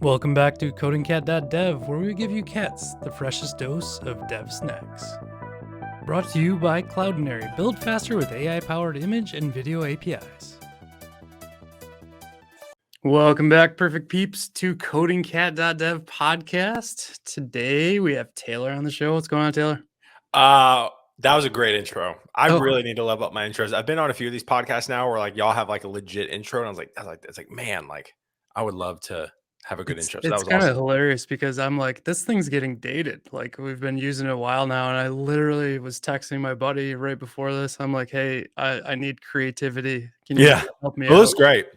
Welcome back to codingcat.dev, where we give you cats the freshest dose of dev snacks. Brought to you by Cloudinary, build faster with AI-powered image and video APIs. Welcome back, Purrfect Peeps, to codingcat.dev podcast. Today we have Taylor on the show. What's going on, Taylor? That was a great intro. I really need to level up my intros. I've been on a few of these podcasts now where like y'all have like a legit intro, and I was like, man, like I would love to have a good intro. So that was kind of awesome. hilarious because I'm like, this thing's getting dated. Like we've been using it a while now, and I literally was texting my buddy right before this. I'm like, hey, I need creativity. Can you help me out? It was great.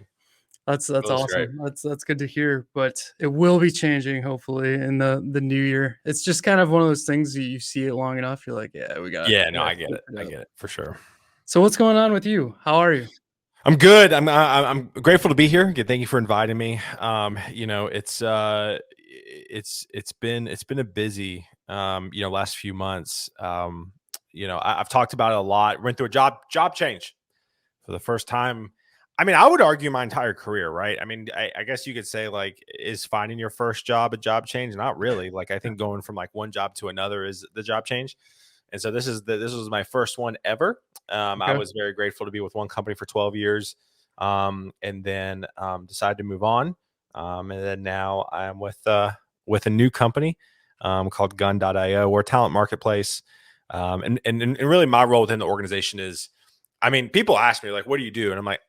That's awesome. Great. That's good to hear. But it will be changing hopefully in the new year. It's just kind of one of those things that you see it long enough, you're like, yeah, we got. Yeah, no, I get it. I get it for sure. So what's going on with you? How are you? I'm good. I'm grateful to be here. Again, thank you for inviting me. It's been a busy last few months. I've talked about it a lot. Went through a job change for the first time. I mean, I would argue my entire career, right? I mean, I guess you could say like, is finding your first job a job change? Not really. Like, I think going from like one job to another is the job change. And so this was my first one ever. I was very grateful to be with one company for 12 years, and then decided to move on. And then now I'm with a new company called Gun.io. We're a talent marketplace, and really my role within the organization is, I mean, people ask me like, "What do you do?" And I'm like,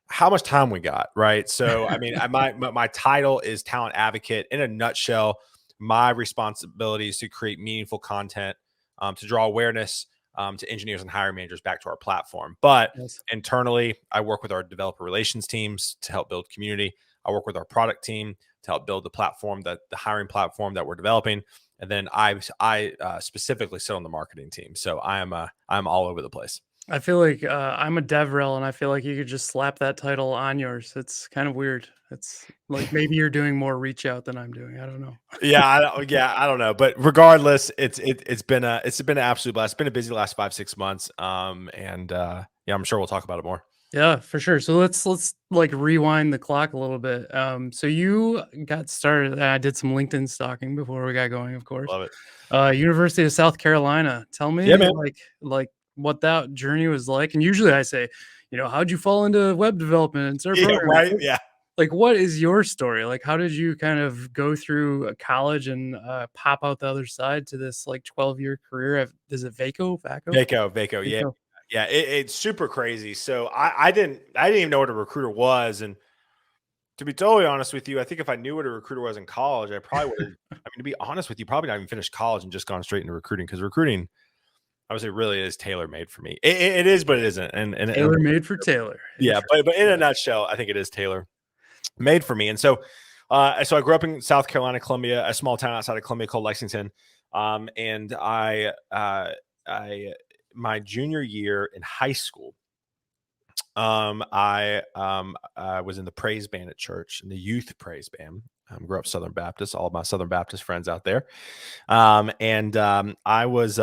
how much time we got, right? So, I mean, my title is talent advocate. In a nutshell, my responsibility is to create meaningful content, to draw awareness to engineers and hiring managers back to our platform. But internally, I work with our developer relations teams to help build community. I work with our product team to help build the platform, the hiring platform that we're developing. And then I specifically sit on the marketing team. So I'm all over the place. I feel like I'm a DevRel, and I feel like you could just slap that title on yours. It's kind of weird. It's like maybe you're doing more reach out than I'm doing. I don't know. I don't know. But regardless, it's been an absolute blast. It's been a busy last 5-6 months. I'm sure we'll talk about it more. Yeah, for sure. So let's like rewind the clock a little bit. So you got started. I did some LinkedIn stalking before we got going, of course. Love it. University of South Carolina. Tell me, like what that journey was like. And usually I say, how'd you fall into web development and server programming? Right? Yeah. Like, what is your story? Like, how did you kind of go through college and pop out the other side to this like 12-year career? Is it VACO? VACO. Yeah. It's super crazy. So I didn't even know what a recruiter was. And to be totally honest with you, I think if I knew what a recruiter was in college, I probably would have, I mean, to be honest with you, probably not even finished college and just gone straight into recruiting, because recruiting, I would say, really is tailor-made for me. It is, but it isn't. And tailor-made for Taylor. Yeah, but in a nutshell, I think it is tailor-made for me. And so I grew up in South Carolina, Columbia, a small town outside of Columbia called Lexington. And my junior year in high school, I was in the praise band at church, in the youth praise band. Grew up Southern Baptist, all of my Southern Baptist friends out there. I was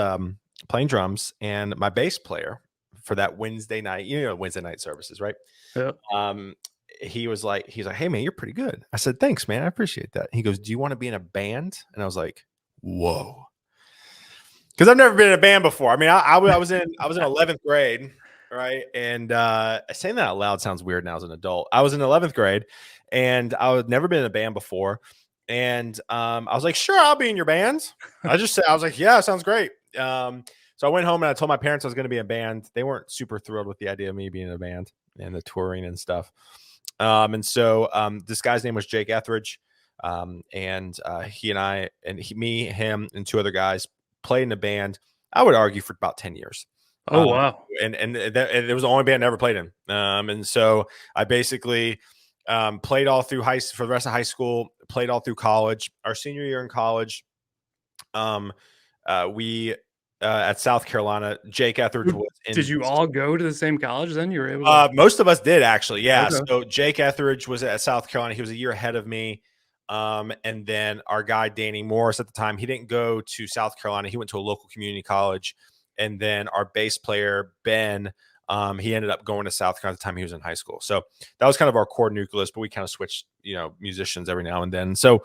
playing drums, and my bass player for that Wednesday night, Wednesday night services, right? Yeah. He's like, hey man, you're pretty good. I said, thanks, man. I appreciate that. He goes, do you want to be in a band? And I was like, whoa. Because I've never been in a band before. I mean, I was in 11th grade, right? And saying that out loud sounds weird now as an adult. I was in 11th grade, and I had never been in a band before. And I was like, sure, I'll be in your band. I was like, yeah, sounds great. So I went home and I told my parents I was going to be in a band. They weren't super thrilled with the idea of me being in a band and the touring and stuff. This guy's name was Jake Etheridge. He and I, me, him, and two other guys played in a band, I would argue, for about 10 years. Oh, wow. And it was the only band I ever played in. And so I basically played all through for the rest of high school, played all through college. Our senior year in college, we at South Carolina, Jake Etheridge was in. Did you all go to the same college then? You were able to? Most of us did, actually. Yeah. Okay. So Jake Etheridge was at South Carolina. He was a year ahead of me. And then our guy, Danny Morris, at the time, he didn't go to South Carolina. He went to a local community college. And then our bass player, Ben, He ended up going to South Carolina at the time he was in high school. So that was kind of our core nucleus, but we kind of switched, musicians every now and then. So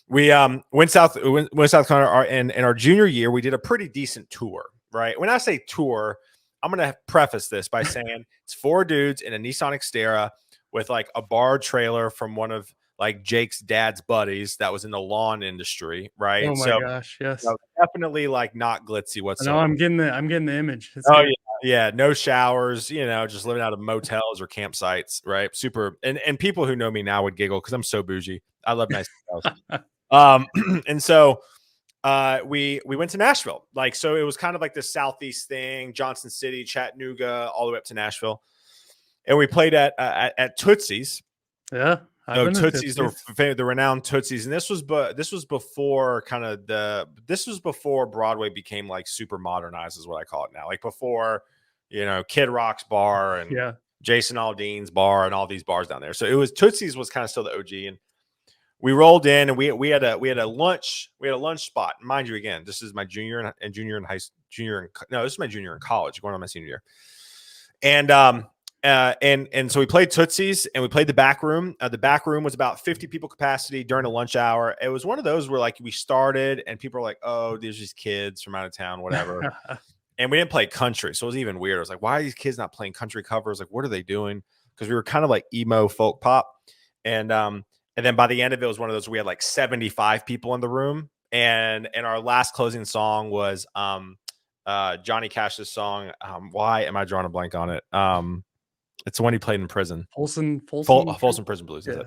we went South Carolina in our junior year. We did a pretty decent tour, right? When I say tour, I'm going to preface this by saying it's 4 dudes in a Nissan Xterra with like a bar trailer from one of like Jake's dad's buddies that was in the lawn industry, right? Oh my gosh, yes. Definitely like not glitzy whatsoever. No, I'm getting the image. It's Oh good. yeah, no showers, just living out of motels or campsites, right? Super, and people who know me now would giggle because I'm so bougie. I love nice hotels. And so we went to Nashville. Like, so it was kind of like the Southeast thing, Johnson City, Chattanooga, all the way up to Nashville. And we played at Tootsie's. Yeah. Tootsie's, the renowned Tootsie's. And this was before before Broadway became like super modernized is what I call it now. Like before, Kid Rock's bar and Jason Aldean's bar and all these bars down there. So it was Tootsie's was kind of still the OG. And we rolled in and we had a lunch spot. Mind you, again, this is my this is my junior in college, going on my senior year. And so we played Tootsie's and we played the back room. The back room was about 50 people capacity during the lunch hour. It was one of those where like we started and people were like, oh, there's these kids from out of town, whatever. And we didn't play country. So it was even weird. I was like, why are these kids not playing country covers? Like, what are they doing? Because we were kind of like emo folk pop. And then by the end of it was one of those, we had like 75 people in the room. And our last closing song was Johnny Cash's song. Why am I drawing a blank on it? It's the one he played in prison. Folsom Prison Blues. Yeah.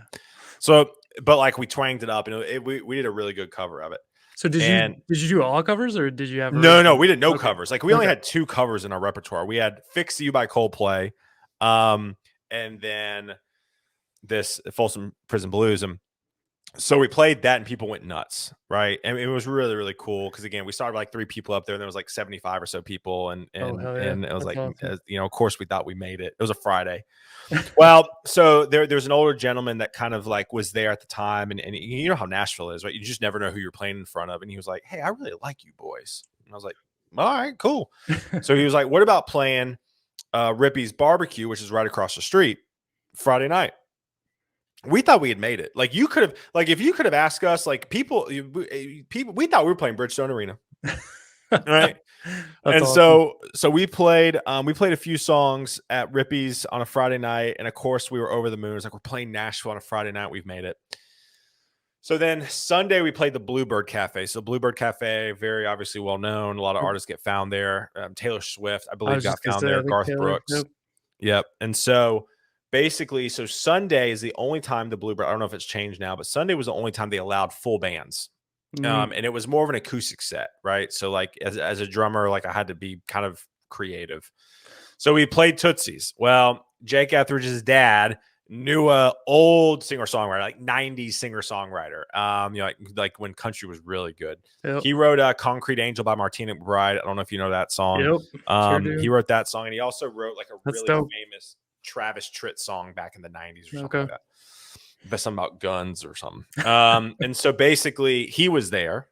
So, but like we twanged it up and we did a really good cover of it. So did you do all covers or did you have No, we did no covers. Like we only had 2 covers in our repertoire. We had Fix You by Coldplay, and then this Folsom Prison Blues. And so we played that and people went nuts, right? And it was really, really cool because again, we started like 3 people up there and there was like 75 or so people. And it was like, awesome. Of course we thought we made it. It was a Friday. Well, so there's an older gentleman that kind of like was there at the time. And you know how Nashville is, right? You just never know who you're playing in front of. And he was like, hey, I really like you boys. And I was like, all right, cool. So he was like, what about playing Rippy's Barbecue, which is right across the street, Friday night? We thought we had made it. Like you could have, like if you could have asked us, like people, we thought we were playing Bridgestone Arena, right? And awesome. So we played a few songs at Rippy's on a Friday night, and of course we were over the moon. It was like we're playing Nashville on a Friday night. We've made it. So then Sunday we played the Bluebird Cafe. So Bluebird Cafe, very obviously well known. A lot of artists get found there. Taylor Swift, I believe, got found there. Garth Brooks. Yep. And so. Basically, so Sunday is the only time the Bluebird, I don't know if it's changed now, but Sunday was the only time they allowed full bands. And it was more of an acoustic set, right? So like as a drummer, like I had to be kind of creative. So we played Tootsie's. Well, Jake Etheridge's dad knew a old singer-songwriter, like 90s singer-songwriter, like when country was really good. Yep. He wrote Concrete Angel by Martina McBride. I don't know if you know that song. Yep, he wrote that song, and he also wrote like a really famous Travis Tritt song back in the 90s or something like that. But something about guns or something. And so basically he was there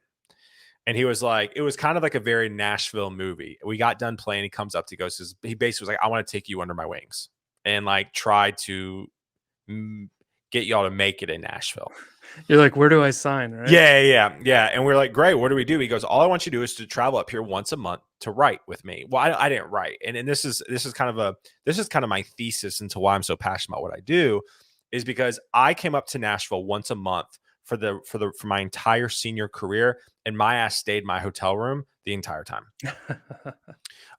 and he was like, it was kind of like a very Nashville movie. We got done playing. He comes up to he basically was like, I want to take you under my wings and like try to get y'all to make it in Nashville. You're like, where do I sign? Right? Yeah. And we're like, great. What do we do? He goes, all I want you to do is to travel up here once a month to write with me. Well, I didn't write. And this is kind of my thesis into why I'm so passionate about what I do is because I came up to Nashville once a month for my entire senior career. And my ass stayed in my hotel room the entire time.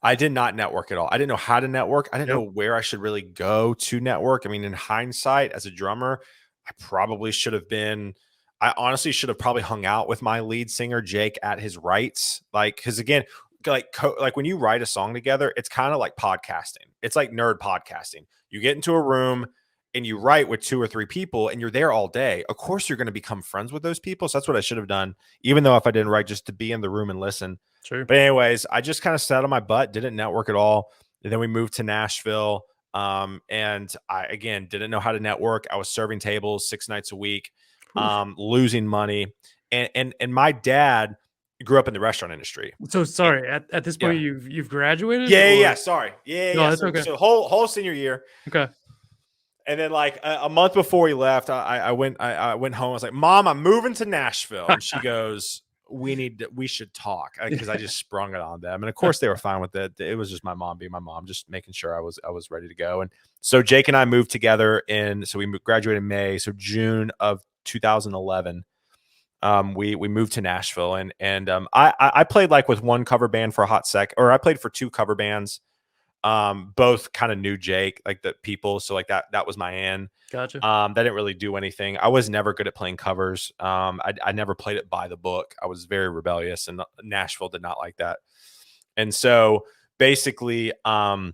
I did not network at all. I didn't know how to network. I didn't know where I should really go to network. I mean, in hindsight, as a drummer, I honestly should have probably hung out with my lead singer, Jake, at his rights. Like, cause again, like when you write a song together, it's kind of like podcasting. It's like nerd podcasting. You get into a room and you write with 2 or 3 people and you're there all day. Of course, you're going to become friends with those people. So that's what I should have done, even though if I didn't write, just to be in the room and listen. True. But anyways, I just kind of sat on my butt, didn't network at all. And then we moved to Nashville. And I, again, didn't know how to network. I was serving tables 6 nights a week, losing money. And my dad grew up in the restaurant industry. So sorry, at this point Yeah. you've graduated? Yeah. Sorry. No, Yeah. that's okay. So whole senior year. Okay. And then like a month before he left, I went home. I was like, Mom, I'm moving to Nashville. And she goes, we should talk, because I just sprung it on them. And of course they were fine with it. It was just my mom being my mom, just making sure I was ready to go. And so Jake and I moved together so we graduated in May. So June of 2011, we moved to Nashville, and I played like with one cover band for a hot sec, or I played for two cover bands. Both kind of knew Jake, like the people. So like that was my in. Gotcha. That didn't really do anything. I was never good at playing covers. I never played it by the book. I was very rebellious, and Nashville did not like that. And so basically, I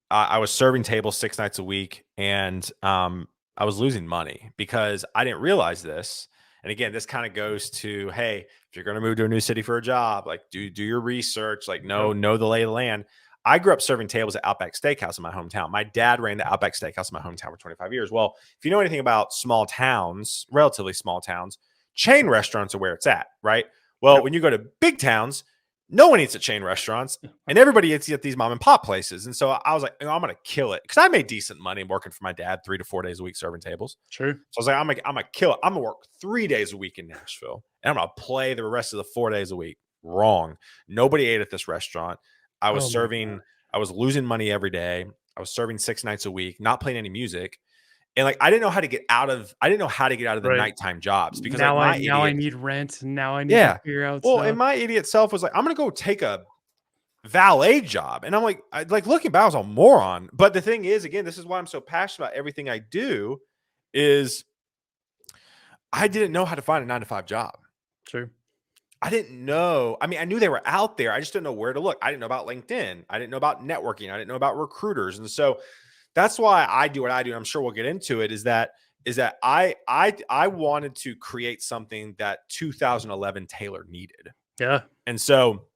was serving tables 6 nights a week, and I was losing money because I didn't realize this. And again, this kind of goes to, hey, if you're going to move to a new city for a job, like do your research, like know the lay of the land. I grew up serving tables at Outback Steakhouse in my hometown. My dad ran the Outback Steakhouse in my hometown for 25 years. Well, if you know anything about small towns, relatively small towns, chain restaurants are where it's at, right? Well, when you go to big towns, no one eats at chain restaurants, and everybody eats at these mom and pop places. And so I was like, I'm going to kill it, because I made decent money working for my dad 3 to 4 days a week serving tables. Sure. So I was like, I'm going to kill it. I'm going to work 3 days a week in Nashville, and I'm going to play the rest of the 4 days a week. Wrong. Nobody ate at this restaurant. I was I was losing money every day. I was serving 6 nights a week, not playing any music. And like, I didn't know how to get out of the nighttime jobs, because now like I need rent. And now I need to figure out Well, stuff. and my idiot self was like, I'm going to go take a valet job. And I'm like, looking back, I was a moron. But the thing is, again, this is why I'm so passionate about everything I do, is I didn't know how to find a 9-to-5 job. True. I didn't know. I mean, I knew they were out there. I just didn't know where to look. I didn't know about LinkedIn. I didn't know about networking. I didn't know about recruiters. And so that's why I do what I do. And I'm sure we'll get into it, is that I wanted to create something that 2011 Taylor needed. Yeah. And so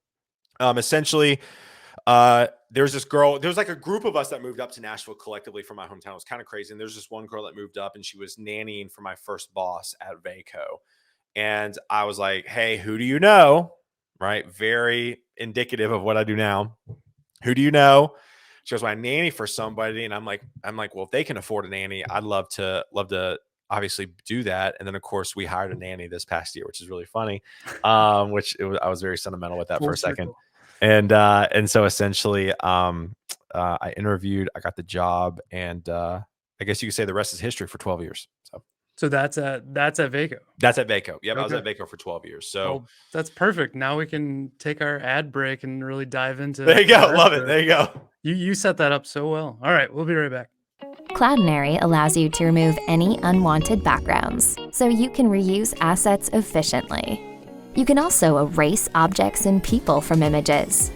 essentially, there's this girl, there's like a group of us that moved up to Nashville collectively from my hometown. It was kind of crazy. And there's this one girl that moved up, and she was nannying for my first boss at Vaco. And I was like, hey, who do you know? Right. Very indicative of what I do now. Who do you know? She goes, well, I nanny for somebody. And I'm like, well, if they can afford a nanny, I'd love to obviously do that. And then of course we hired a nanny this past year, which is really funny. I was very sentimental with that for a second. And so essentially, I interviewed, I got the job, and I guess you could say the rest is history for 12 years. So that's at Vaco. That's at Vaco. Yep, okay. I was at Vaco for 12 years. So that's perfect. Now we can take our ad break and really dive into. There you go. Love it. There you go. You set that up so well. All right, we'll be right back. Cloudinary allows you to remove any unwanted backgrounds, so you can reuse assets efficiently. You can also erase objects and people from images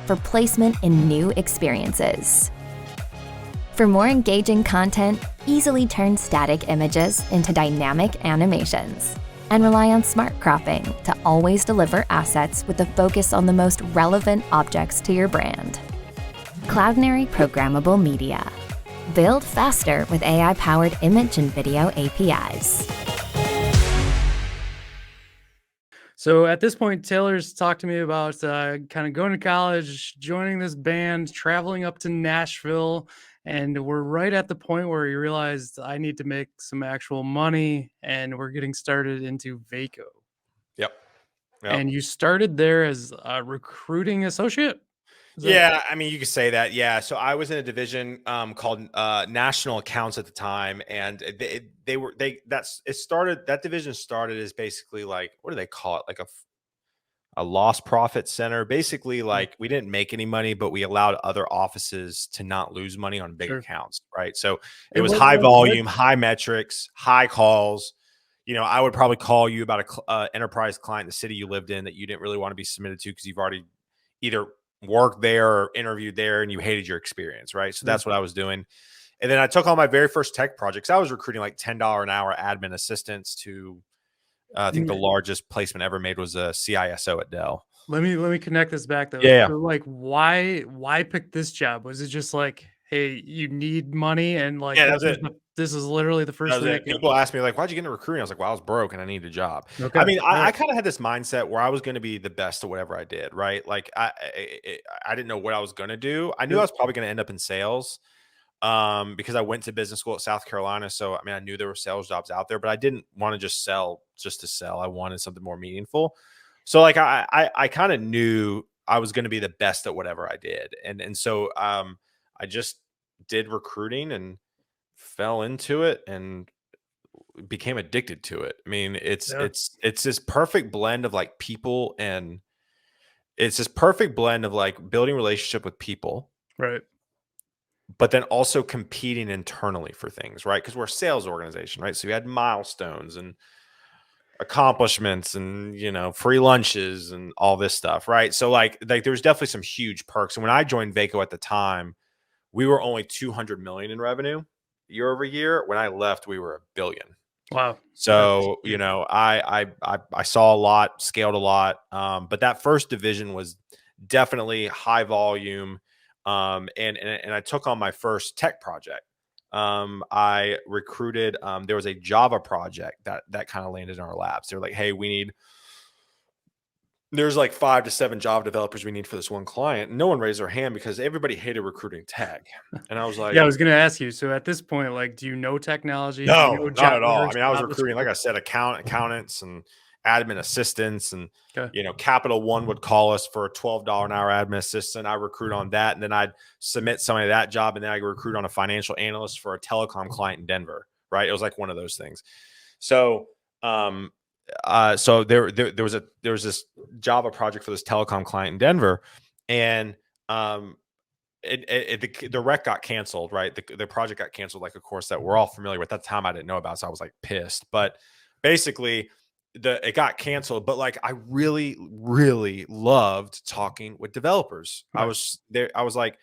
for placement in new experiences. For more engaging content, easily turn static images into dynamic animations, and rely on smart cropping to always deliver assets with a focus on the most relevant objects to your brand. Cloudinary Programmable Media. Build faster with AI-powered image and video APIs. So at this point, Taylor's talked to me about kind of going to college, joining this band, traveling up to Nashville, and we're right at the point where he realized I need to make some actual money, and we're getting started into Vaco. Yep. And you started there as a recruiting associate? Yeah, I mean, you could say that. Yeah. So I was in a division called National Accounts at the time, and that division started as basically like, what do they call it? Like a lost profit center. Basically, like we didn't make any money, but we allowed other offices to not lose money on big accounts, right? So it was high volume, high metrics, high calls. You know, I would probably call you about a enterprise client in the city you lived in that you didn't really want to be submitted to because you've already either worked there or interviewed there and you hated your experience, right? So that's what I was doing. And then I took on my very first tech projects. I was recruiting like $10 an hour admin assistants to I think the largest placement ever made was a CISO at Dell. Let me connect this back though. Yeah. So like why pick this job? Was it just like, hey, you need money, and like Yeah, that was it. this is literally the That first was thing it. that came. People ask me like, "Why'd you get into recruiting?" I was like, "Well, I was broke and I needed a job." I Okay, mean, all I right, kind of had this mindset where I was going to be the best at whatever I did, right? Like I didn't know what I was going to do. I knew I yep, was probably going to end up in sales, because I went to business school at South Carolina. So I mean, I knew there were sales jobs out there, but I didn't want to just sell just to sell. I wanted something more meaningful. So like I kind of knew I was going to be the best at whatever I did, and so I just did recruiting and fell into it and became addicted to it. I mean, yeah, it's this perfect blend of like people, and it's this perfect blend of like building relationship with people, right, but then also competing internally for things, right? Because we're a sales organization, right? So we had milestones and accomplishments and free lunches and all this stuff, right? So like there's definitely some huge perks. And when I joined Vaco at the time, we were only 200 million in revenue year over year. When I left, we were a billion. wow, that's So, huge. I saw a lot, scaled a lot. But that first division was definitely high volume. And I took on my first tech project. I recruited, there was a Java project that kind of landed in our labs. They're like, hey, there's like 5 to 7 Java developers we need for this one client. No one raised their hand because everybody hated recruiting tech. And I was Yeah, I like, was gonna ask you. So at this point, like, do you know technology? Do you no, know not at all. I Java, mean, I was recruiting, like JavaScript? I said, accountants and admin assistants, and Okay, Capital One would call us for a $12 an hour admin assistant. I recruit on that, and then I'd submit somebody to that job, and then I recruit on a financial analyst for a telecom client in Denver. Right? It was like one of those things. So, so there was this Java project for this telecom client in Denver, and um, the rec got canceled, right? The project got canceled, like a course that we're all familiar with. At the time, I didn't know about, so I was like pissed. But basically, it got canceled. But like, I really, really loved talking with developers. I nice. was there. I was like,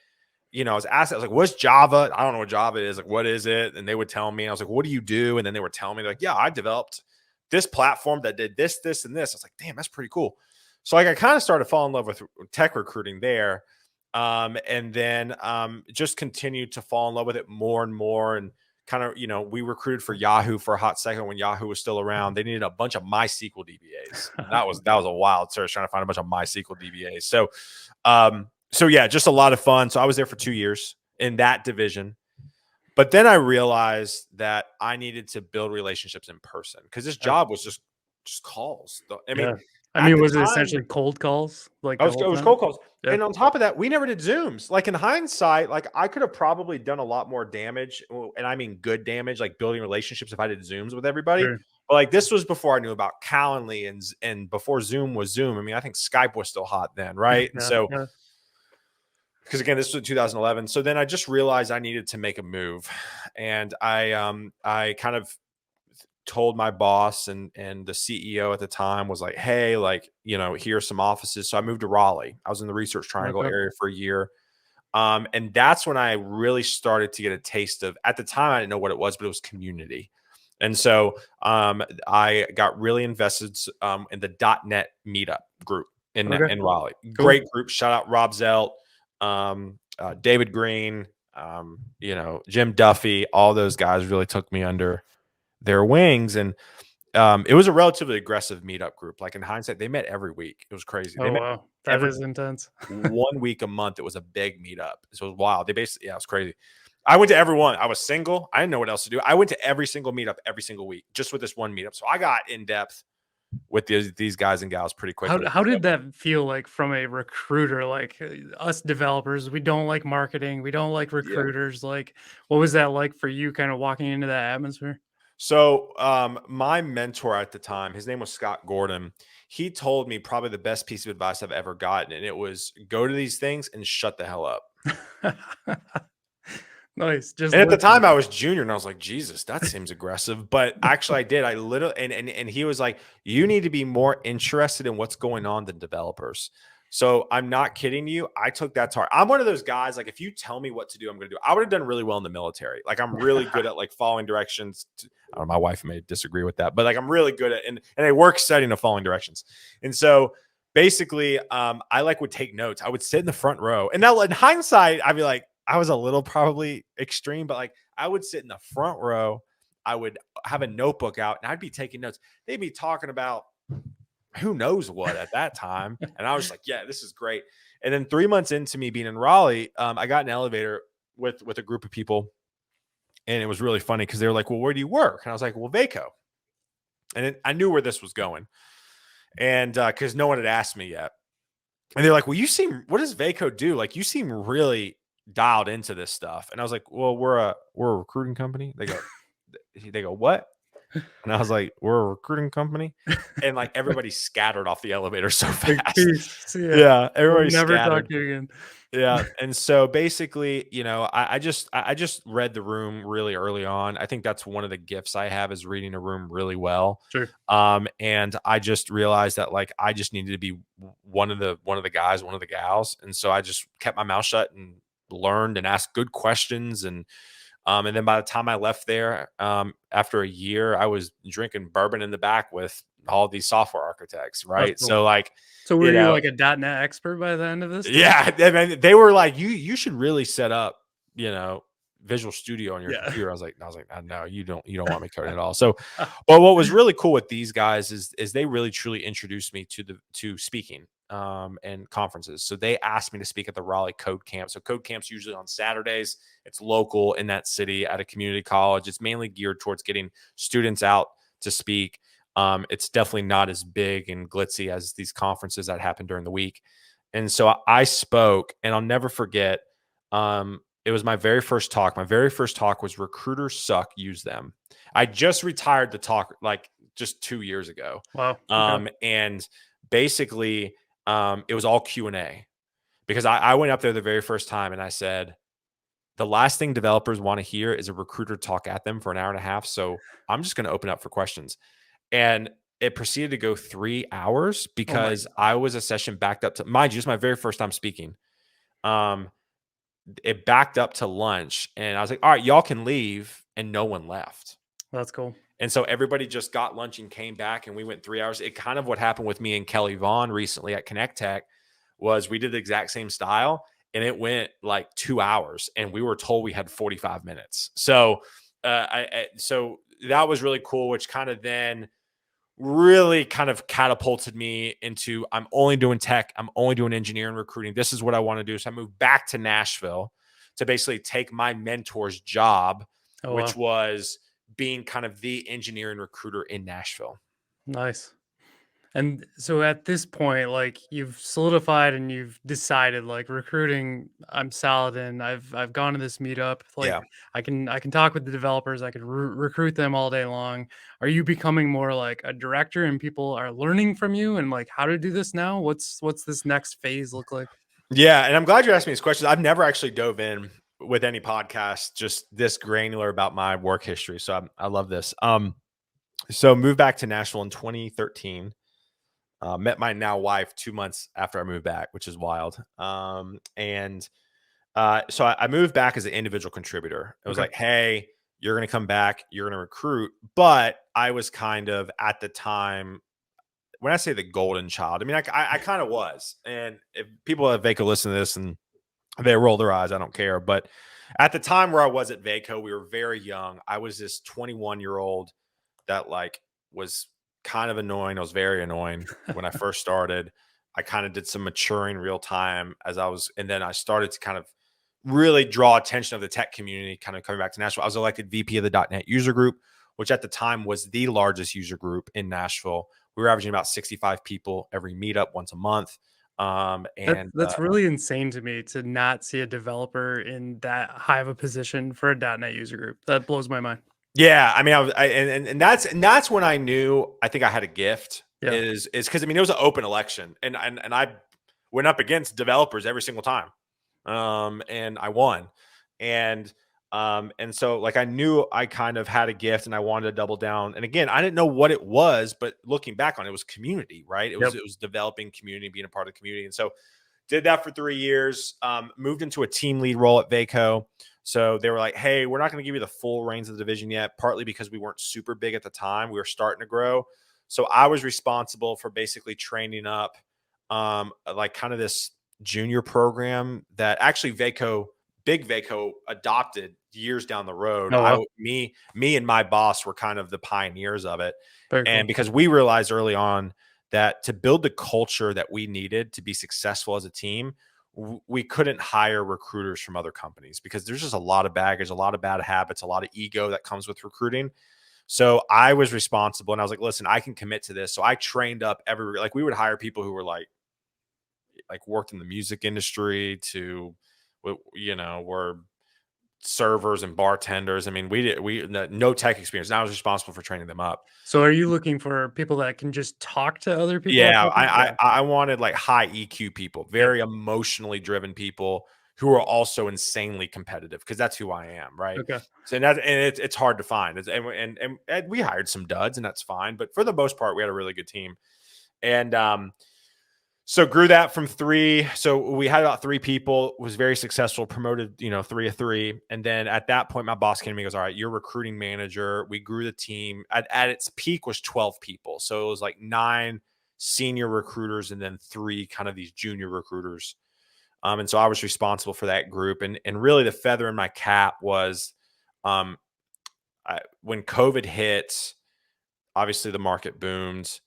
I was asked, I was like, "What's Java?" I don't know what Java is. Like, what is it? And they would tell me. I was like, "What do you do?" And then they were telling me, like, "Yeah, I developed this platform that did this, this, and this." I was like, "Damn, that's pretty cool." So like, I kind of started falling in love with tech recruiting there, and then just continued to fall in love with it more and more. And kind of, we recruited for Yahoo for a hot second when Yahoo was still around. They needed a bunch of MySQL DBAs. And that was a wild search, trying to find a bunch of MySQL DBAs. So yeah, just a lot of fun. So I was there for 2 years in that division. But then I realized that I needed to build relationships in person, because this Yeah, job was just calls. I mean, yeah. I at mean, the was it time, essentially cold calls like I the was whole it was time? cold calls. Yeah, And on top of that, we never did Zooms. Like, in hindsight, like, I could have probably done a lot more damage, and I mean good damage, like building relationships, if I did Zooms with everybody. sure. But like, this was before I knew about Calendly, and before Zoom was Zoom. I mean, I think Skype was still hot then, right? And Yeah, so, yeah. because again, this was 2011. So then I just realized I needed to make a move, and I kind of told my boss, and the CEO at the time was like, "Hey, like, here's some offices." So I moved to Raleigh. I was in the Research Triangle Okay, area for a year. And that's when I really started to get a taste of, at the time, I didn't know what it was, but it was community. And so I got really invested in the .NET meetup group okay, in Raleigh. cool. Great group. Shout out Rob Zelt, David Green, Jim Duffy. All those guys really took me under their wings. And it was a relatively aggressive meetup group. Like, in hindsight, they met every week. It was crazy. They Oh met wow, that every is intense. 1 week a month. It was a big meetup. So it was wild. They basically, yeah, it was crazy. I went to every one. I was single. I didn't know what else to do. I went to every single meetup every single week, just with this one meetup. So I got in depth with these guys and gals pretty quickly. How did that feel like from a recruiter? Like us developers, we don't like marketing, we don't like Yeah. recruiters. Like, what was that like for you, kind of walking into that atmosphere? So my mentor at the time, his name was Scott Gordon. He told me probably the best piece of advice I've ever gotten, and it was, go to these things and shut the hell up. Nice, just And at the listen. time, I was junior, and I was like, Jesus, that seems aggressive. But actually, I did. I literally, and he was like, you need to be more interested in what's going on than developers. So I'm not kidding you. I took that to heart. I'm one of those guys, like, if you tell me what to do, I'm going to do. I would have done really well in the military. Like, I'm really good at like following directions. I don't know, my wife may disagree with that, but like, I'm really good at, and a work setting of following directions. And so basically, I like would take notes. I would sit in the front row, and now in hindsight, I'd be like, I was a little probably extreme, but like I would sit in the front row. I would have a notebook out and I'd be taking notes. They'd be talking about who knows what at that time. And I was like, yeah, this is great. And then 3 months into me being in Raleigh, I got an elevator with a group of people. And it was really funny because they were like, well, where do you work? And I was like, well, Vaco. And I knew where this was going. And because no one had asked me yet. And they're like, well, what does Vaco do? Like, you seem really dialed into this stuff. And I was like, well, we're a recruiting company. They go, what? And I was like, we're a recruiting company. And like everybody scattered off the elevator so Big fast. piece. Yeah. Yeah, We'll everybody never talk scattered. to you again. Yeah. And so basically, I just read the room really early on. I think that's one of the gifts I have is reading a room really well. Sure. And I just realized that like I just needed to be one of the guys, one of the gals. And so I just kept my mouth shut and learned and asked good questions. And then by the time I left there, after a year, I was drinking bourbon in the back with all these software architects, right? That's cool. So like, So were you like a .NET expert by the end of this? yeah, I mean, they were like, you should really set up, Visual Studio on your Yeah. computer. I was like, no, you don't want me coding at all. So, but what was really cool with these guys is they really truly introduced me to speaking and conferences. So they asked me to speak at the Raleigh Code Camp. So Code Camp's usually on Saturdays. It's local in that city at a community college. It's mainly geared towards getting students out to speak. It's definitely not as big and glitzy as these conferences that happen during the week. And so I spoke, and I'll never forget. It was my very first talk. My very first talk was "Recruiters Suck, Use Them." I just retired the talk like just 2 years ago. Wow. Okay. And basically, it was all Q&A because I went up there the very first time and I said, the last thing developers want to hear is a recruiter talk at them for an hour and a half. So I'm just going to open up for questions. And it proceeded to go 3 hours Oh my. because I was a session backed up to, mind you, it's my very first time speaking. It backed up to lunch and I was like, all right, y'all can leave. And no one left. That's cool. And so everybody just got lunch and came back and we went 3 hours. It kind of what happened with me and Kelly Vaughn recently at Connect Tech was we did the exact same style and it went like 2 hours and we were told we had 45 minutes. So, so that was really cool, which kind of then really kind of catapulted me into I'm only doing tech. I'm only doing engineering recruiting. This is what I want to do. So I moved back to Nashville to basically take my mentor's job, Oh, which wow. was being kind of the engineering recruiter in Nashville. Nice. And so at this point, like you've solidified and you've decided like recruiting, I'm solid in. I've gone to this meetup. Like Yeah. I can talk with the developers. I could recruit them all day long. Are you becoming more like a director and people are learning from you and like how to do this now? What's this next phase look like? Yeah. And I'm glad you asked me these questions. I've never actually dove in with any podcast just this granular about my work history. So I love this. So moved back to Nashville in 2013. Met my now wife 2 months after I moved back, which is wild. And so I moved back as an individual contributor. It was Okay. like, hey, you're going to come back, you're going to recruit. But I was kind of at the time, when I say the golden child, I mean, I kind of was. And if people at Vaco listen to this and they roll their eyes, I don't care. But at the time where I was at Vaco, we were very young. I was this 21-year-old that like was kind of annoying. I was very annoying when I first started. I kind of did some maturing real time and then I started to kind of really draw attention of the tech community, kind of coming back to Nashville. I was elected VP of the .NET user group, which at the time was the largest user group in Nashville. We were averaging about 65 people every meetup once a month. That's really insane to me to not see a developer in that high of a position for a .NET user group. That blows my mind. Yeah, I mean, and that's when I knew I think I had a gift. Yeah. Is because I mean it was an open election, and I went up against developers every single time, and I won, and so like I knew I kind of had a gift, and I wanted to double down. And again, I didn't know what it was, but looking back on it, it was community, right? It Yep. was developing community, being a part of the community, and so did that for 3 years. Moved into a team lead role at Vaco. So they were like, hey, we're not going to give you the full reins of the division yet, partly because we weren't super big at the time. We were starting to grow. So I was responsible for basically training up like kind of this junior program that actually Vaco Big Vaco adopted years down the road. Oh, wow. Me and my boss were kind of the pioneers of it. Very And cool. because we realized early on that to build the culture that we needed to be successful as a team, we couldn't hire recruiters from other companies because there's just a lot of baggage, a lot of bad habits, a lot of ego that comes with recruiting. So I was responsible, and I was like, listen, I can commit to this. So I trained up like we would hire people who were like worked in the music industry to, were servers and bartenders. I mean, we no tech experience. And I was responsible for training them up. So are you looking for people that can just talk to other people Yeah, about this? Yeah. I wanted like high EQ people, Yep. very emotionally driven people who are also insanely competitive because that's who I am, right? Okay. So it's hard to find. And we hired some duds, and that's fine. But for the most part, we had a really good team. And so grew that from 3. So we had about 3 people, was very successful, promoted, 3 of 3. And then at that point, my boss came to me and goes, all right, you're recruiting manager. We grew the team at its peak was 12 people. So it was like 9 senior recruiters and then 3 kind of these junior recruiters. And so I was responsible for that group. And really the feather in my cap was when COVID hit, obviously the market boomed.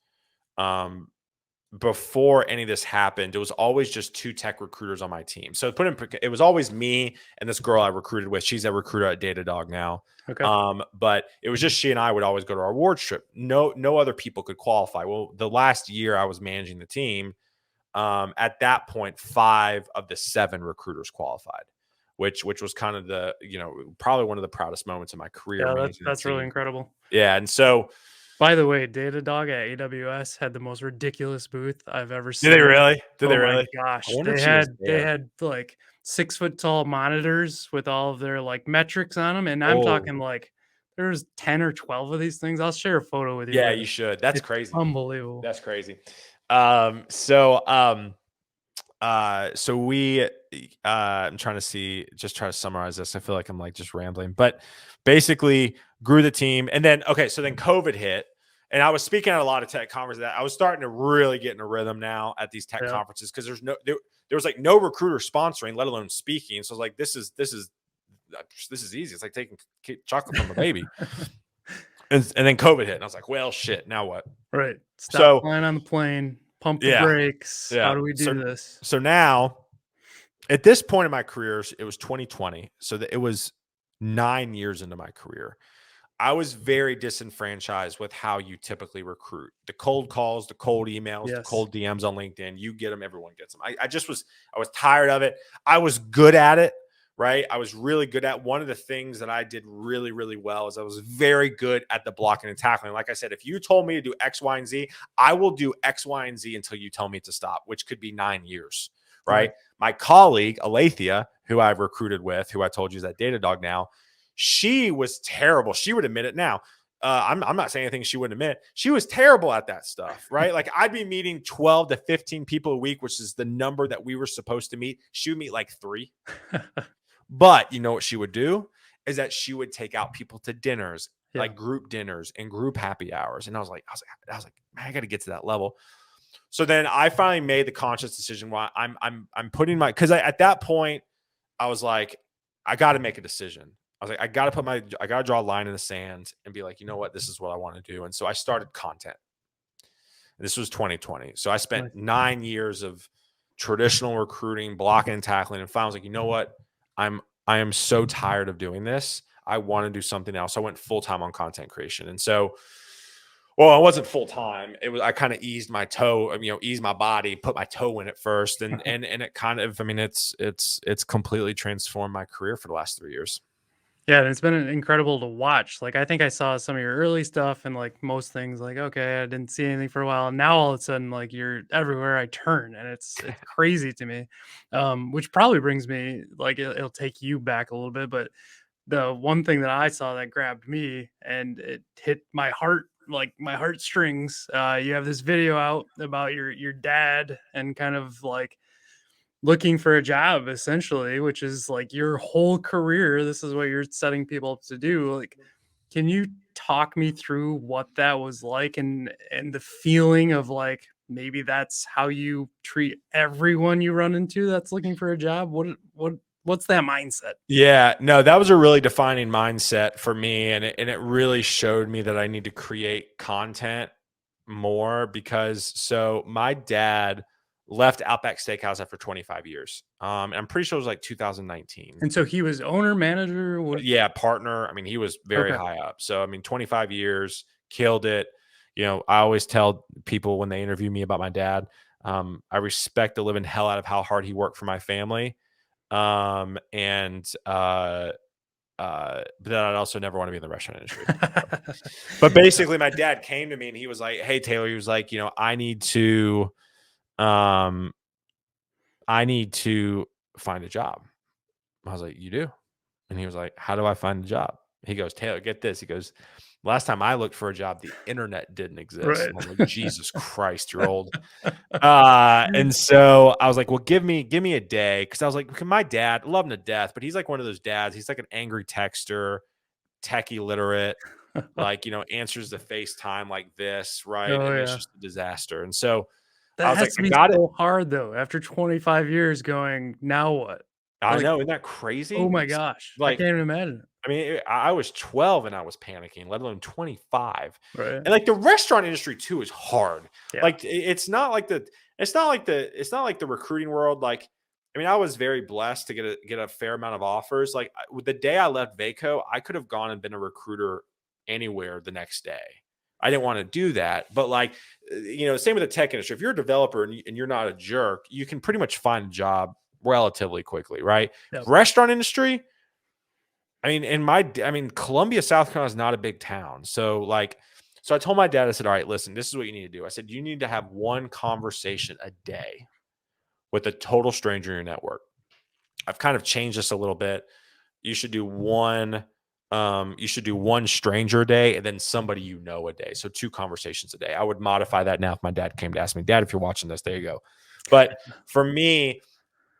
Before any of this happened, it was always just 2 tech recruiters on my team. So it was always me and this girl I recruited with. She's a recruiter at Datadog now. Okay. But it was just she and I would always go to our awards trip. No other people could qualify. Well, the last year I was managing the team, at that point, 5 of the 7 recruiters qualified, which was kind of the, probably one of the proudest moments of my career. Yeah, Managing that's the really team. incredible. Yeah. And so, By the way, Datadog at AWS had the most ridiculous booth I've ever seen. did they really? Oh my gosh. I wonder if They she was there. had like 6-foot tall monitors with all of their like metrics on them. And I'm talking like there's 10 or 12 of these things. I'll share a photo with you. Yeah, later. you should. That's It's crazy. unbelievable. That's crazy. So we I'm trying to try to summarize this. I feel like I'm like just rambling, but basically grew the team. And then so then COVID hit. And I was speaking at a lot of tech conferences. I was starting to really get in a rhythm now at these tech conferences because there was like no recruiter sponsoring, let alone speaking. So I was like, this is easy. It's like taking chocolate from a baby. And then COVID hit, and I was like, well, shit, now what? Right. Stop flying on the plane, pump the brakes. Yeah. How do we do this? So now, at this point in my career, it was 2020. So it was 9 years into my career. I was very disenfranchised with how you typically recruit. The cold calls, the cold emails, the cold DMs on LinkedIn. You get them, everyone gets them. I was tired of it. I was good at it, right? I was really good at one of the things that I did really, really well is I was very good at the blocking and tackling. Like I said, if you told me to do X, Y, and Z, I will do X, Y, and Z until you tell me to stop, which could be 9 years, right? My colleague, Alethea, who I've recruited with, who I told you is at Datadog now, she was terrible. She would admit it now. I'm not saying anything she wouldn't admit. She was terrible at that stuff, right? Like I'd be meeting 12 to 15 people a week, which is the number that we were supposed to meet. She would meet like 3. But you know what she would do is that she would take out people to dinners, like group dinners and group happy hours. And I was like, man, I got to get to that level. So then I finally made the conscious decision why I'm putting because at that point I was like, I got to make a decision. I was like, I got to draw a line in the sand and be like, you know what, this is what I want to do. And so I started content. This was 2020. So I spent 9 years of traditional recruiting, blocking and tackling. And finally I was like, you know what, I am so tired of doing this. I want to do something else. So I went full-time on content creation. And so, well, I wasn't full-time. I kind of eased my toe, eased my body, put my toe in it first. And it kind of, it's completely transformed my career for the last 3 years. Yeah, and it's been incredible to watch. Like, I think I saw some of your early stuff and like most things like, okay, I didn't see anything for a while. And now all of a sudden, like you're everywhere I turn and it's crazy to me. Which probably brings me like, it'll take you back a little bit, but the one thing that I saw that grabbed me and it hit my heart, like my heartstrings. You have this video out about your dad and kind of like looking for a job essentially, which is like your whole career. This is what you're setting people up to do. Like, can you talk me through what that was like and the feeling of like, maybe that's how you treat everyone you run into that's looking for a job? What what's that mindset? Yeah, no, that was a really defining mindset for me, and it really showed me that I need to create content more because so my dad left Outback Steakhouse after 25 years. And I'm pretty sure it was like 2019. And so he was owner, manager, what? Yeah, partner. I mean, he was very Okay. high up. So I mean, 25 years, killed it. I always tell people when they interview me about my dad, I respect the living hell out of how hard he worked for my family. And but then I'd also never want to be in the restaurant industry. But basically, my dad came to me and he was like, "Hey, Taylor," he was like, um, I need to find a job." I was like, "You do?" And he was like, "How do I find a job?" He goes, "Taylor, get this." He goes, "Last time I looked for a job, the internet didn't exist." Right. And I'm like, "Jesus Christ, you're old." And so I was like, "Well, give me a day," because I was like, my dad, love him to death, but he's like one of those dads. He's like an angry texter, techie literate, like answers the FaceTime like this, right? Oh, And it's yeah. just a disaster. And so I That was has like, to I be got it. so hard, though, after 25 years going, "Now what?" I Like, know, isn't that oh crazy? my gosh, I Like, can't even imagine it. I mean, I was 12 and I was panicking, let alone 25. Right. And like the restaurant industry too is hard. Yeah. Like it's not like the recruiting world. Like, I mean, I was very blessed to get a fair amount of offers. Like with the day I left Vaco, I could have gone and been a recruiter anywhere the next day. I didn't want to do that, but like, same with the tech industry. If you're a developer and you're not a jerk, you can pretty much find a job relatively quickly, right? Yep. Restaurant industry, I mean, Columbia, South Carolina is not a big town. So I told my dad, I said, "All right, listen, this is what you need to do." I said, "You need to have one conversation a day with a total stranger in your network." I've kind of changed this a little bit. You should do one stranger a day and then somebody a day. So 2 conversations a day. I would modify that now if my dad came to ask me, "Dad, if you're watching this, there you go." But for me,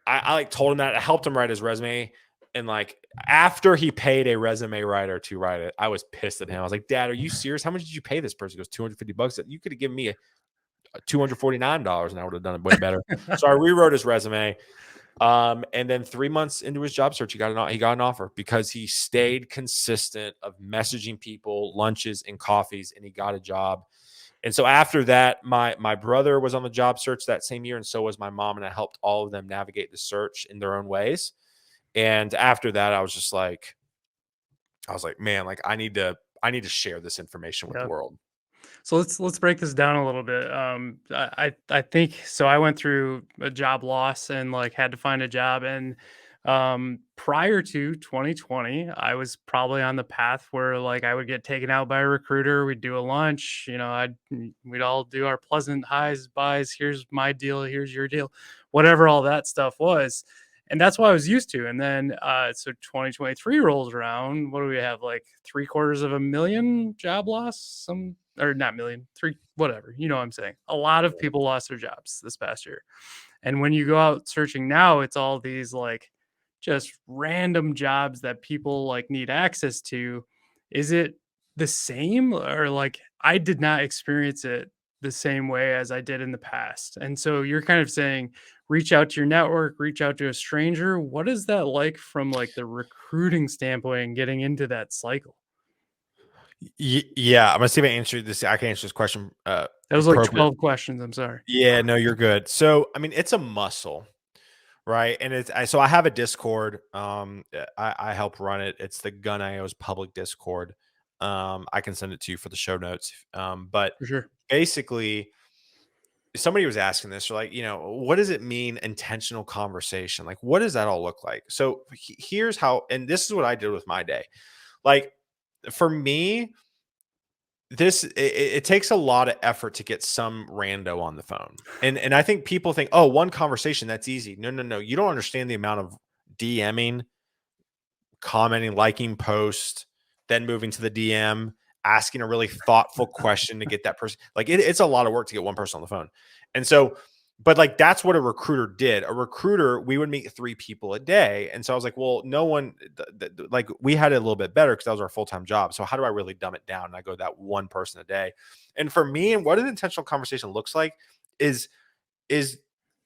I like told him that. I helped him write his resume. And like after he paid a resume writer to write it, I was pissed at him. I was like, "Dad, are you serious? How much did you pay this person?" He goes, $250. You could have given me a $249 and I would have done it way better. So I rewrote his resume. And then 3 months into his job search, he got an offer because he stayed consistent of messaging people, lunches and coffees, and he got a job. And so after that, my brother was on the job search that same year, and so was my mom, and I helped all of them navigate the search in their own ways. And after that, I was like, man, like I need to share this information with the Yeah. world. So let's break this down a little bit. I think so. I went through a job loss and like had to find a job. And prior to 2020, I was probably on the path where like I would get taken out by a recruiter. We'd do a lunch. We'd all do our pleasant highs, buys. Here's my deal. Here's your deal. Whatever all that stuff was. And that's what I was used to. And then so 2023 rolls around. What do we have? Like 750,000 job loss? Or not million, three, whatever. You know what I'm saying? A lot of people lost their jobs this past year. And when you go out searching now, it's all these like just random jobs that people like need access to. Is it the same, or like I did not experience it the same way as I did in the past? And so you're kind of saying reach out to your network, reach out to a stranger. What is that like from like the recruiting standpoint and getting into that cycle? Yeah, I'm gonna see if I answer this. I can answer this question That was like appropriate. 12 questions. I'm sorry. Yeah, no, you're good. So, I mean, it's a muscle, right? And so I have a Discord. I help run it. It's the Gun IO's public Discord. I can send it to you for the show notes. But For sure. basically, somebody was asking this, like, what does it mean intentional conversation? Like, what does that all look like? So here's how, and this is what I did with my day. Like for me, it takes a lot of effort to get some rando on the phone. And I think people think, oh, one conversation, that's easy. No, no, no. You don't understand the amount of DMing, commenting, liking post, then moving to the DM, asking a really thoughtful question to get that person. Like it's a lot of work to get one person on the phone. And so, but like that's what a recruiter did. A recruiter, we would meet 3 people a day. And so I was like, well, no one, like we had it a little bit better because that was our full-time job. So how do I really dumb it down? And I go that one person a day. And for me, and what an intentional conversation looks like is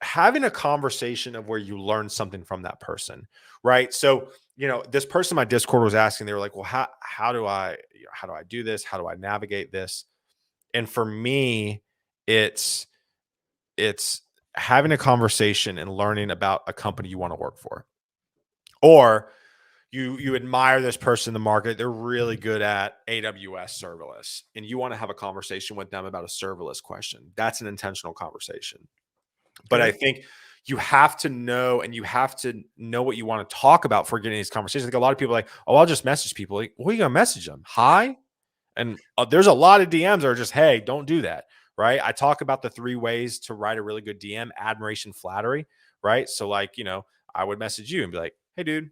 having a conversation of where you learn something from that person, right? So, this person in my Discord was asking, they were like, well, how do I, how do I do this? How do I navigate this? And for me, it's, it's having a conversation and learning about a company you want to work for, or you admire this person in the market. They're really good at AWS serverless, and you want to have a conversation with them about a serverless question. That's an intentional conversation. But I Okay. think you have to know, and you have to know what you want to talk about for getting these conversations. Like, a lot of people are like, oh, I'll just message people. Like, what are you going to message them? Hi? And there's a lot of DMs that are just, hey, don't do that. Right. I talk about the 3 ways to write a really good DM: admiration, flattery. Right. So, like, I would message you and be like, hey, dude,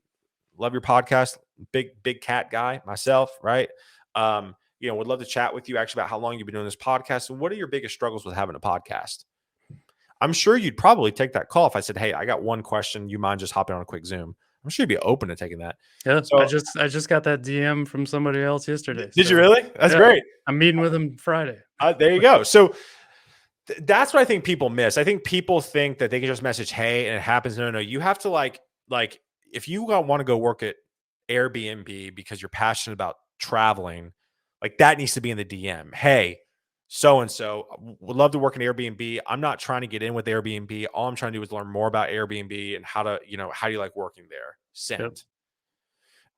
love your podcast. Big cat guy myself. Right. Would love to chat with you actually about how long you've been doing this podcast and what are your biggest struggles with having a podcast. I'm sure you'd probably take that call if I said, hey, I got one question. You mind just hopping on a quick Zoom? I'm sure you'd be open to taking that. Yeah, So, I just got that DM from somebody else yesterday. did you So really? That's yeah, great. I'm meeting with him Friday. There you go. So that's what I think people miss. I think people think that they can just message, hey, and it happens. No, you have to like if you want to go work at Airbnb because you're passionate about traveling, like that needs to be in the DM. Hey, so and so would love to work in Airbnb. I'm not trying to get in with Airbnb. All I'm trying to do is learn more about Airbnb and how do you like working there? Yep. Send.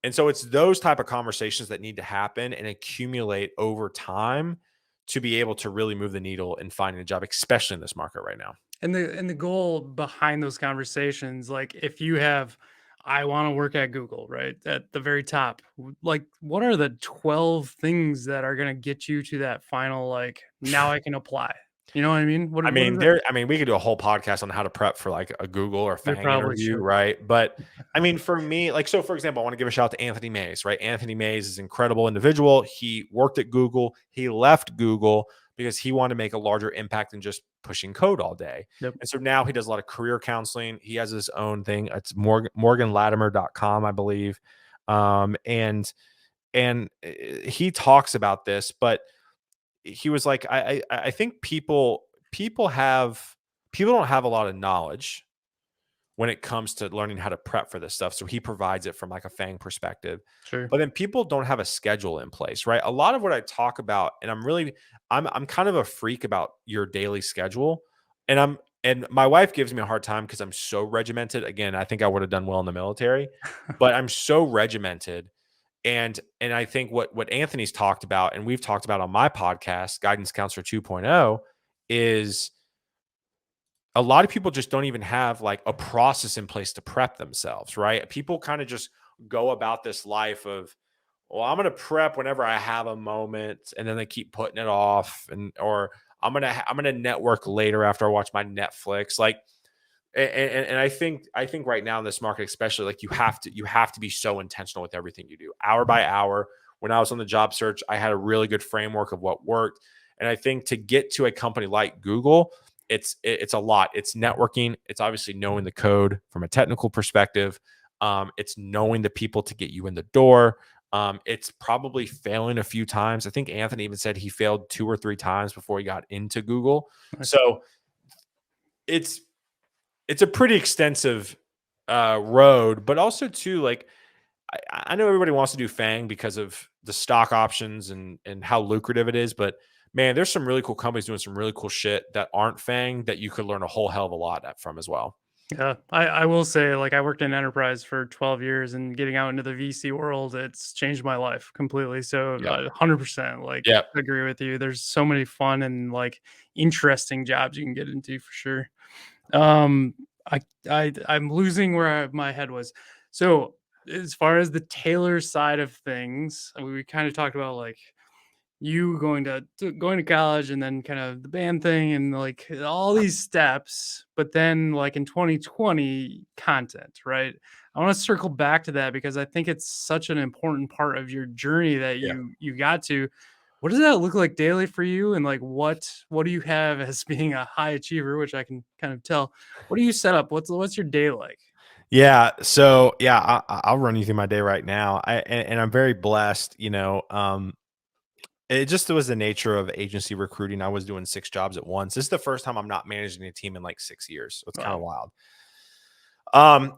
And so it's those type of conversations that need to happen and accumulate over time to be able to really move the needle in finding a job, especially in this market right now. And the goal behind those conversations, like if you have, I want to work at Google, right? At the very top, like what are the 12 things that are going to get you to that final, like, now I can apply? You know what I mean? What is that? We could do a whole podcast on how to prep for like a Google or We FANG probably interview, should. right? But I mean, for me, like, so for example, I want to give a shout out to Anthony Mays, right? Anthony Mays is an incredible individual. He worked at Google. He left Google because he wanted to make a larger impact than just pushing code all day. Yep. And so now he does a lot of career counseling. He has his own thing. It's morganlatimer.com, I believe. And he talks about this, but he was like, I think people don't have a lot of knowledge when it comes to learning how to prep for this stuff. So he provides it from like a FANG perspective. Sure. But then people don't have a schedule in place, right? A lot of what I talk about, and I'm kind of a freak about your daily schedule. And my wife gives me a hard time because I'm so regimented. Again, I think I would have done well in the military, but I'm so regimented. And I think what Anthony's talked about, and we've talked about on my podcast, Guidance Counselor 2.0, is a lot of people just don't even have like a process in place to prep themselves, right? People kind of just go about this life of, well, I'm going to prep whenever I have a moment, and then they keep putting it off, or I'm going to network later after I watch my Netflix. Like, and I think right now in this market, especially, like you have to be so intentional with everything you do, hour by hour. When I was on the job search, I had a really good framework of what worked. And I think to get to a company like Google, it's a lot. It's networking. It's obviously knowing the code from a technical perspective. It's knowing the people to get you in the door. It's probably failing a few times. I think Anthony even said he failed 2 or 3 times before he got into Google. Nice. So it's a pretty extensive road, but also too, like, I know everybody wants to do FANG because of the stock options and how lucrative it is, but man, there's some really cool companies doing some really cool shit that aren't FANG that you could learn a whole hell of a lot from as well. Yeah, I will say, like, I worked in enterprise for 12 years, and getting out into the VC world, it's changed my life completely. So, Yep. 100%, like, Yep. agree with you. There's so many fun and like interesting jobs you can get into for sure. Um, I'm losing where my head was. So, as far as the Taylor side of things, we kind of talked about like you going to college and then kind of the band thing and like all these steps, but then like in 2020 content, right? I want to circle back to that because I think it's such an important part of your journey that Yeah. you got to. What does that look like daily for you? And like what do you have as being a high achiever, which I can kind of tell. What do you set up? What's your day like? Yeah. So yeah, I'll run you through my day right now. And I'm very blessed, It just was the nature of agency recruiting. I was doing 6 jobs at once. This is the first time I'm not managing a team in like 6 years. So it's kind of Wow. wild.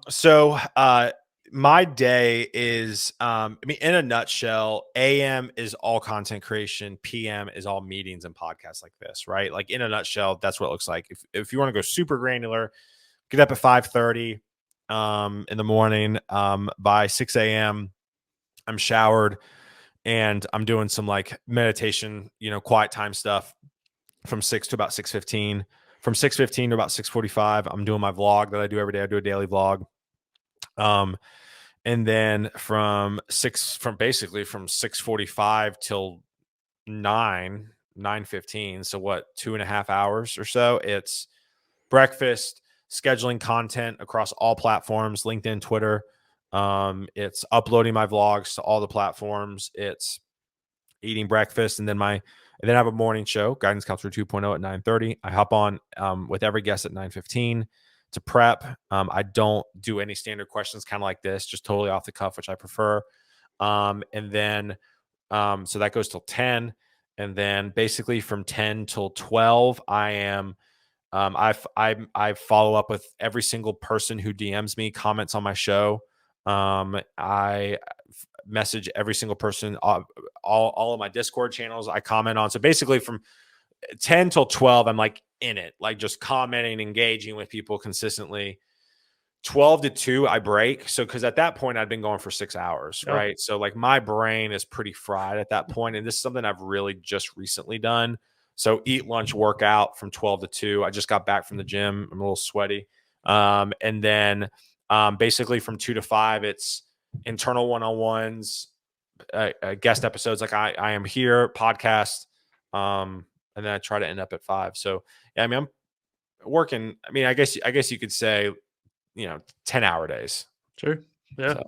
My day is, I mean, in a nutshell, AM is all content creation, PM is all meetings and podcasts like this, right? Like in a nutshell, that's what it looks like. If you want to go super granular, get up at 5:30 in the morning. By 6 a.m., I'm showered and I'm doing some like meditation, quiet time stuff from 6 to about 6:15. From 6:15 to about 6:45, I'm doing my vlog that I do every day. I do a daily vlog. And then from 6:45 till 9:15. So what, 2.5 hours or so? It's breakfast, scheduling content across all platforms, LinkedIn, Twitter. It's uploading my vlogs to all the platforms. It's eating breakfast, and then I have a morning show, Guidance Counselor 2.0 at 9:30. I hop on with every guest at 9:15 to prep. I don't do any standard questions kind of like this, just totally off the cuff, which I prefer. And then so that goes till 10. And then basically from 10 till 12, I follow up with every single person who DMs me, comments on my show. I message every single person, all of my Discord channels I comment on. So basically from 10 till 12, I'm like in it, like just commenting, engaging with people consistently. 12 to 2, I break. So, because at that point I'd been going for 6 hours, Oh, right? So, like, my brain is pretty fried at that point. And this is something I've really just recently done. So, eat lunch, workout from 12 to 2. I just got back from the gym. I'm a little sweaty. And then basically from 2 to 5, it's internal one on ones, guest episodes like I am here, podcast. And then I try to end up at 5. So, yeah, I mean, I'm working. I mean, I guess you could say, 10-hour days. sure. Yeah. So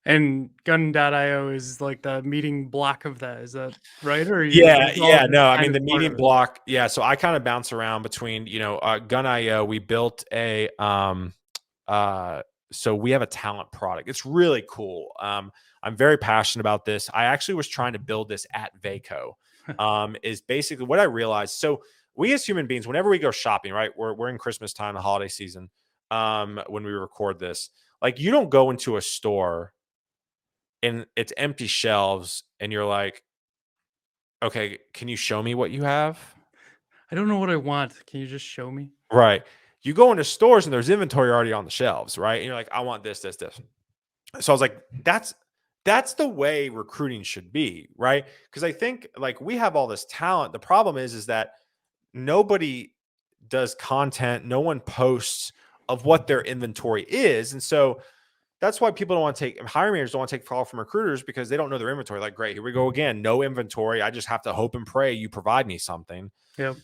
And Gun.io is like the meeting block of that. Is that right? Or yeah, it's all yeah, just no, I kind mean of the part meeting of it? block. Yeah, so I kind of bounce around between, Gun.io. We built so we have a talent product. It's really cool. I'm very passionate about this. I actually was trying to build this at Vaco. Is basically what I realized. So we as human beings, whenever we go shopping, right? We're in Christmas time, the holiday season. When we record this, like, you don't go into a store and it's empty shelves and you're like, okay, can you show me what you have? I don't know what I want. Can you just show me? Right. You go into stores and there's inventory already on the shelves, right? And you're like, I want this, this, this. So I was like, that's the way recruiting should be, right? Because I think, like, we have all this talent. The problem is that nobody does content, no one posts of what their inventory is. And so that's why people don't want to hiring managers don't want to take call from recruiters, because they don't know their inventory. Like, great, here we go again. No inventory. I just have to hope and pray you provide me something. Yeah.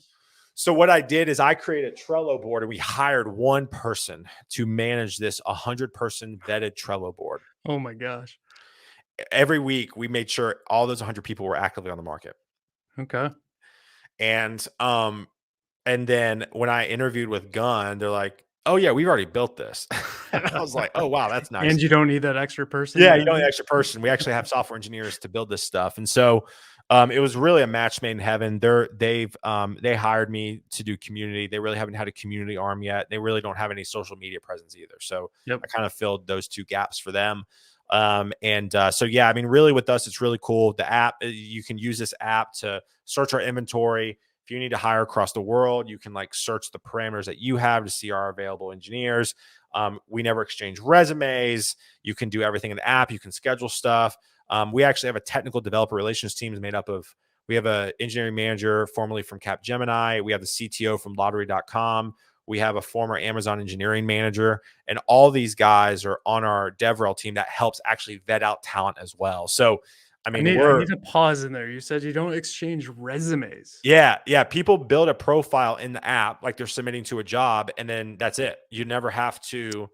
So what I did is I created a Trello board, and we hired one person to manage this 100-person vetted Trello board. Oh my gosh. Every week, we made sure all those 100 people were actively on the market. Okay. And then when I interviewed with Gun, they're like, "Oh yeah, we've already built this." And I was like, "Oh wow, that's nice." And you don't need that extra person. Yeah, You you don't need know? an extra person. We actually have software engineers to build this stuff. And so it was really a match made in heaven. They hired me to do community. They really haven't had a community arm yet. They really don't have any social media presence either. So Yep. I kind of filled those 2 gaps for them. So yeah, I mean, really with us, it's really cool. The app, you can use this app to search our inventory. If you need to hire across the world, you can like search the parameters that you have to see our available engineers. We never exchange resumes. You can do everything in the app. You can schedule stuff. We actually have a technical developer relations team made up of, we have an engineering manager formerly from Capgemini. We have the CTO from lottery.com. We have a former Amazon engineering manager, and all these guys are on our DevRel team that helps actually vet out talent as well. So, I mean, I need to pause in there. You said you don't exchange resumes. yeah. People build a profile in the app like they're submitting to a job, and then that's it. You never have to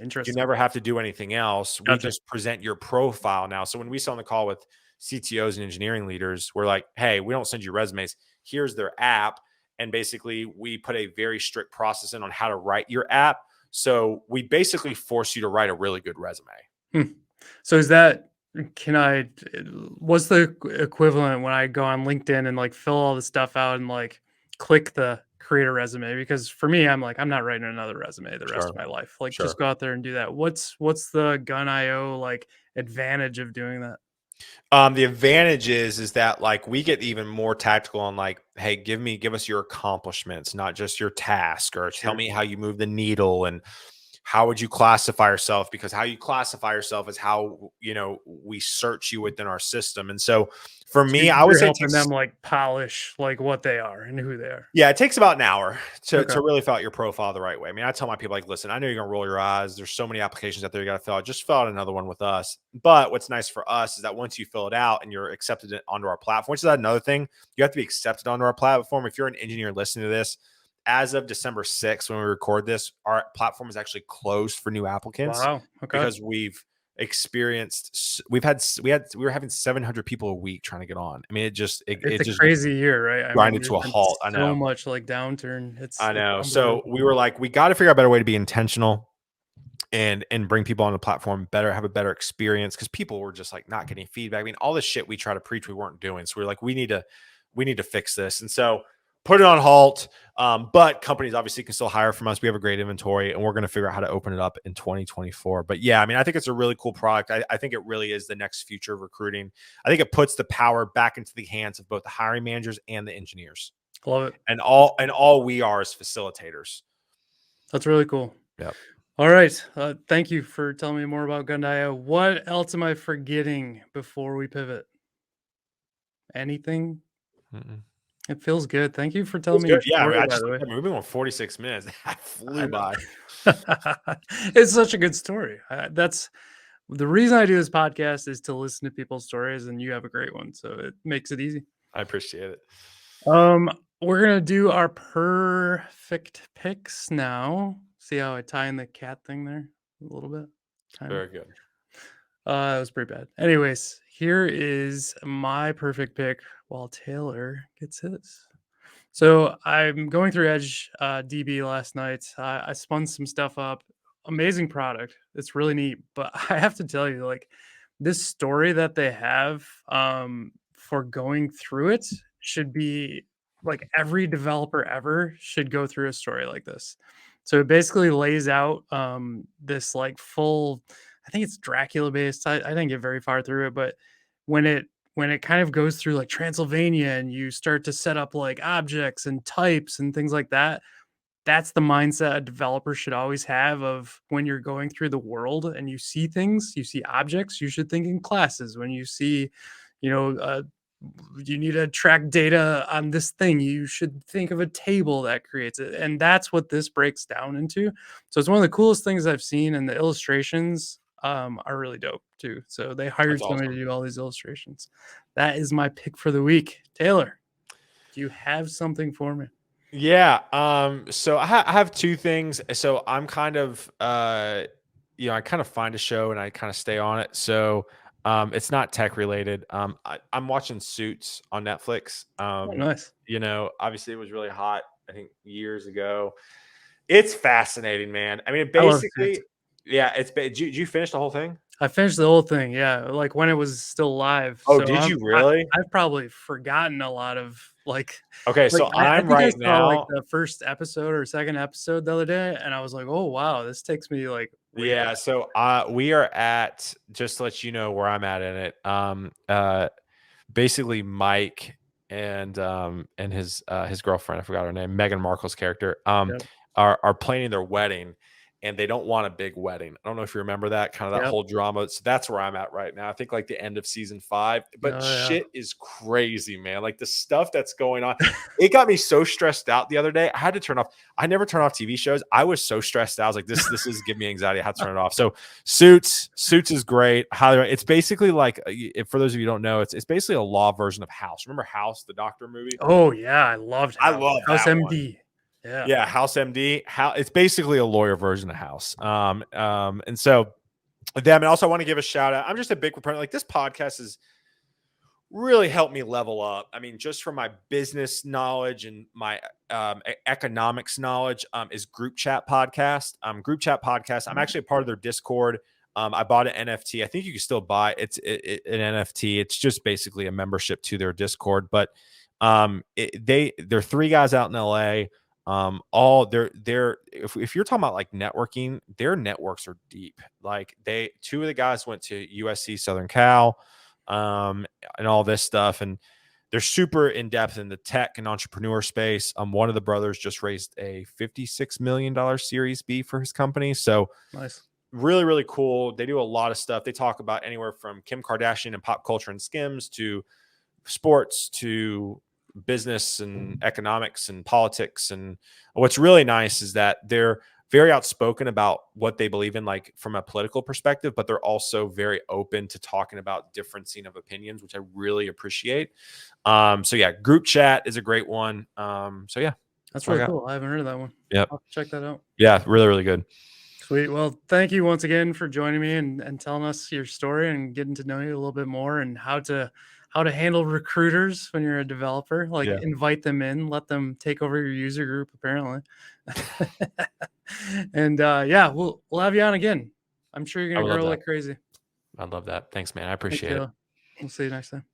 Interesting. do anything else. We Gotcha. just present your profile now. So when we sit on the call with CTOs and engineering leaders, we're like, hey, we don't send you resumes. Here's their app. And basically, we put a very strict process in on how to write your app. So we basically force you to write a really good resume. So is that Can I what's the equivalent when I go on LinkedIn and, like, fill all the stuff out and, like, click the create a resume? Because for me, I'm like, I'm not writing another resume the rest Sure. of my life. Like, just Sure. go out there and do that. What's the Gun.io, like, advantage of doing that? The advantage is that like we get even more tactical on like, hey, give us your accomplishments, not just your task, or tell Sure. me how you move the needle and how would you classify yourself? Because how you classify yourself is how we search you within our system. And so for So me, I would you're say it helping takes them, like, polish, like, what they are and who they are. yeah, it takes about an hour to Okay. to really fill out your profile the right way. I mean, I tell my people like, listen, I know you're gonna roll your eyes. There's so many applications out there you got to fill out. Just fill out another one with us. But what's nice for us is that once you fill it out and you're accepted onto our platform, which is another thing, you have to be accepted onto our platform. If you're an engineer listening to this, as of December 6th, when we record this, our platform is actually closed for new applicants Wow. Okay. because we were having 700 people a week trying to get on. I mean, It's it a just crazy year, right? I mean, grinded to there's a been halt. I so know. much, like, downturn. It's I know. So unbelievable. we were like, we got to figure out a better way to be intentional and bring people on the platform better, have a better experience because people were just like not getting feedback. I mean, all this shit we try to preach we weren't doing. So we are like, we need to fix this. And so put it on halt. But companies obviously can still hire from us. We have a great inventory and we're going to figure out how to open it up in 2024. But yeah, I mean, I think it's a really cool product. I think it really is the next future of recruiting. I think it puts the power back into the hands of both the hiring managers and the engineers. Love it. And all we are is facilitators. That's really cool. Yep. All right. Thank you for telling me more about Gun.io. What else am I forgetting before we pivot? Anything? Mm-mm. It feels good. Thank you for telling Feels me your good. Yeah, I mean, story, I by just the way. looked at we've been on 46 minutes. That I flew by. know. It's such a good story. That's the reason I do this podcast is to listen to people's stories, and you have a great one, so it makes it easy. I appreciate it. Um, we're gonna do our perfect picks now. See how I tie in the cat thing there a little bit? Kind of. Very good. That was pretty bad. Anyways, here is my perfect pick while Taylor gets his. So I'm going through Edge DB last night. I spun some stuff up. Amazing product. It's really neat. But I have to tell you, like, this story that they have for going through it should be like every developer ever should go through a story like this. So it basically lays out this like full, I think it's Dracula based. I didn't get very far through it, but when it kind of goes through like Transylvania and you start to set up like objects and types and things like that, that's the mindset a developer should always have of when you're going through the world and you see things, you see objects, you should think in classes. When you see, you know, you need to track data on this thing, you should think of a table that creates it. And that's what this breaks down into. So it's one of the coolest things I've seen, and the illustrations are really dope too. So they That's hired somebody awesome. to do all these illustrations. That is my pick for the week. Taylor, do you have something for me? Yeah. So I have two things. So I'm kind of, I kind of find a show and I kind of stay on it. So, it's not tech related. I'm watching Suits on Netflix. Oh, nice. Obviously it was really hot, I think years ago. It's fascinating, man. I mean, I love Suits. basically, yeah, did you finish the whole thing? I finished the whole thing, yeah, like, when it was still live, Oh, so did you really? I've probably forgotten a lot of, Okay. like, So I I'm think I right saw, like, now. the first episode or second episode the other day, and I was like, "Oh, wow, this takes me, like, way Yeah, back." so we are at just to let you know where I'm at in it. Basically Mike and his girlfriend, I forgot her name, Meghan Markle's character, Yep, are planning their wedding and they don't want a big wedding. I don't know if you remember that kind of that yep. whole drama. So that's where I'm at right now. I think like the end of season 5, but Oh, yeah. shit is crazy, man. Like the stuff that's going on. It got me so stressed out the other day. I had to turn off. I never turn off TV shows. I was so stressed out. I was like, this is giving me anxiety. I had to turn it off. So Suits is great. Highly, it's basically like for those of you who don't know, it's basically a law version of House. Remember House, the doctor movie? Oh, yeah, I loved I House. love House that one. MD. Yeah. Yeah, House MD. It's basically a lawyer version of House. And so them, and also I want to give a shout out. I'm just a big proponent. Like this podcast has really helped me level up. I mean, just from my business knowledge and my economics knowledge, is Group Chat Podcast. Group Chat Podcast. I'm actually a part of their Discord. I bought an NFT. I think you can still buy an NFT. It's just basically a membership to their Discord. But they're 3 guys out in LA. All they're if you're talking about like networking, their networks are deep. Like 2 of the guys went to USC Southern Cal, and all this stuff, and they're super in depth in the tech and entrepreneur space. One of the brothers just raised a $56 million Series B for his company. So Nice. really, really cool. They do a lot of stuff. They talk about anywhere from Kim Kardashian and pop culture and Skims to sports to business and economics and politics. And what's really nice is that they're very outspoken about what they believe in, like from a political perspective, but they're also very open to talking about differencing of opinions, which I really appreciate. So yeah, group chat is a great one. So yeah, That's really cool. I haven't heard of that one. Yep. I'll check that out. Yeah, really, really good. Sweet. Well, thank you once again for joining me and telling us your story and getting to know you a little bit more and how to handle recruiters when you're a developer. Like invite them in, let them take over your user group, apparently. And yeah, we'll have you on again. I'm sure you're gonna grow like crazy. I love that. Thanks, man. I appreciate it. We'll see you next time.